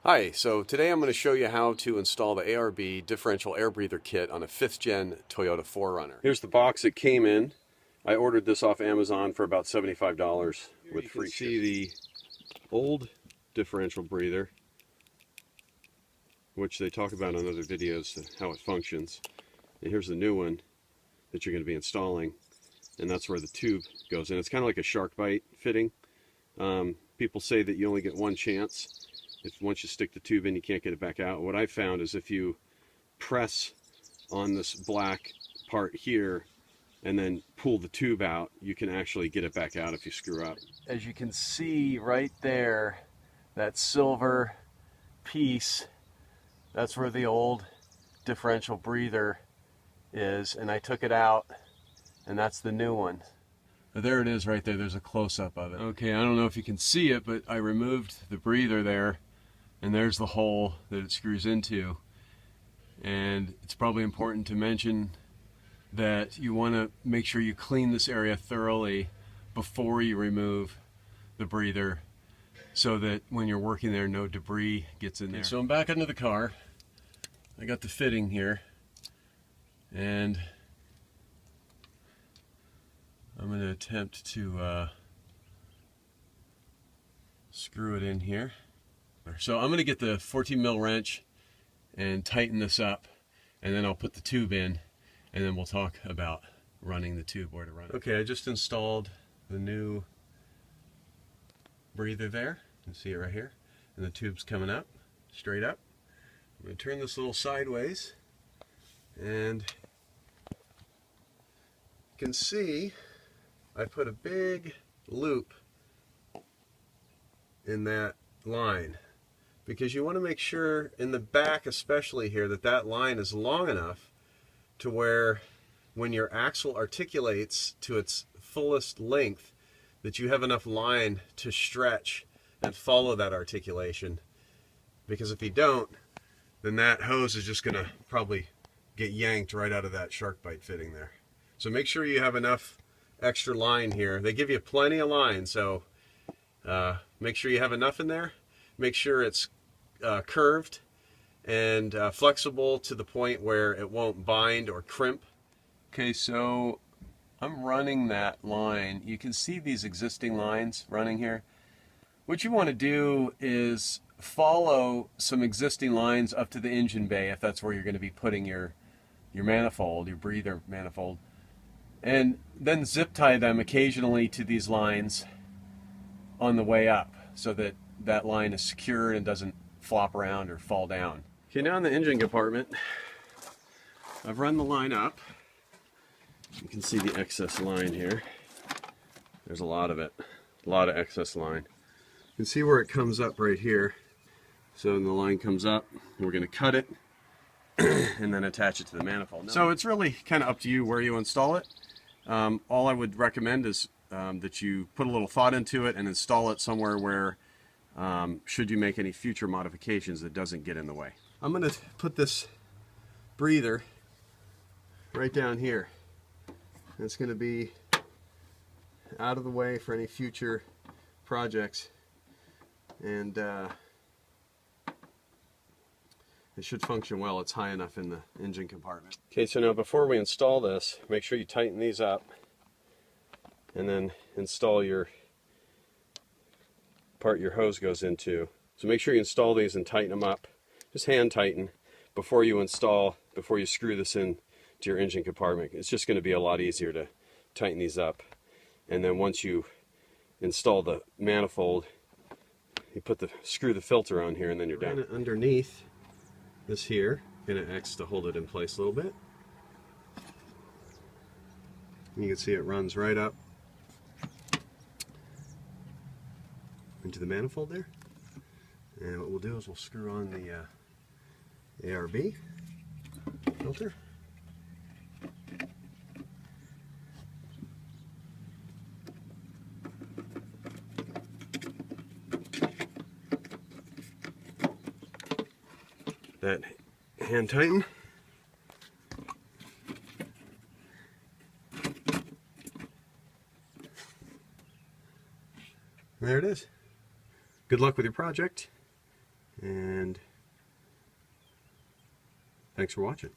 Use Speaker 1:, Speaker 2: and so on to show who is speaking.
Speaker 1: Hi, so today I'm going to show you how to install the ARB Differential Air Breather Kit on a 5th Gen Toyota 4Runner. Here's the box it came in. I ordered this off Amazon for about $75 with free shipping. You can see the old differential breather, which they talk about in other videos, how it functions. And here's the new one that you're going to be installing, and that's where the tube goes in. It's kind of like a shark bite fitting. People say that you only get one chance. Once you stick the tube in, you can't get it back out. What I found is if you press on this black part here and then pull the tube out, you can actually get it back out if you screw up. As you can see right there, that silver piece, that's where the old differential breather is, and I took it out, and that's the new one. There it is right there. There's a close-up of it. Okay, I don't know if you can see it, but I removed the breather there, and there's the hole that it screws into. And it's probably important to mention that you want to make sure you clean this area thoroughly before you remove the breather, so that when you're working there, no debris gets in there. So I'm back into the car. I got the fitting here, and I'm going to attempt to screw it in here. So I'm going to get the 14 mil wrench and tighten this up, and then I'll put the tube in, and then we'll talk about running the tube, where to run it. Okay, I just installed the new breather there. You can see it right here, and the tube's coming up, straight up. I'm going to turn this a little sideways, and you can see I put a big loop in that line, because you want to make sure in the back, especially here, that that line is long enough to where when your axle articulates to its fullest length, that you have enough line to stretch and follow that articulation. Because if you don't, then that hose is just going to probably get yanked right out of that shark bite fitting there. So make sure you have enough extra line here. They give you plenty of line, so make sure you have enough in there. Make sure it's curved and flexible to the point where it won't bind or crimp. Okay, so I'm running that line. You can see these existing lines running here. What you want to do is follow some existing lines up to the engine bay, if that's where you're going to be putting your manifold, your breather manifold, and then zip tie them occasionally to these lines on the way up, so that that line is secured and doesn't flop around or fall down. Okay, now in the engine compartment, I've run the line up. You can see the excess line here. There's a lot of it, a lot of excess line. You can see where it comes up right here. So when the line comes up, we're going to cut it and then attach it to the manifold. So it's really kind of up to you where you install it. All I would recommend is that you put a little thought into it and install it somewhere where, should you make any future modifications, it doesn't get in the way. I'm going to put this breather right down here. It's going to be out of the way for any future projects, and it should function well. It's high enough in the engine compartment. Okay, so now before we install this, make sure you tighten these up and then install your part your hose goes into. So make sure you install these and tighten them up. Just hand tighten before you install, before you screw this in to your engine compartment. It's just going to be a lot easier to tighten these up. And then once you install the manifold, you screw the filter on here, and then you're done. Underneath this here, and an X to hold it in place a little bit. You can see it runs right up into the manifold there. And what we'll do is we'll screw on the ARB filter. That hand tighten. There it is. Good luck with your project. And thanks for watching.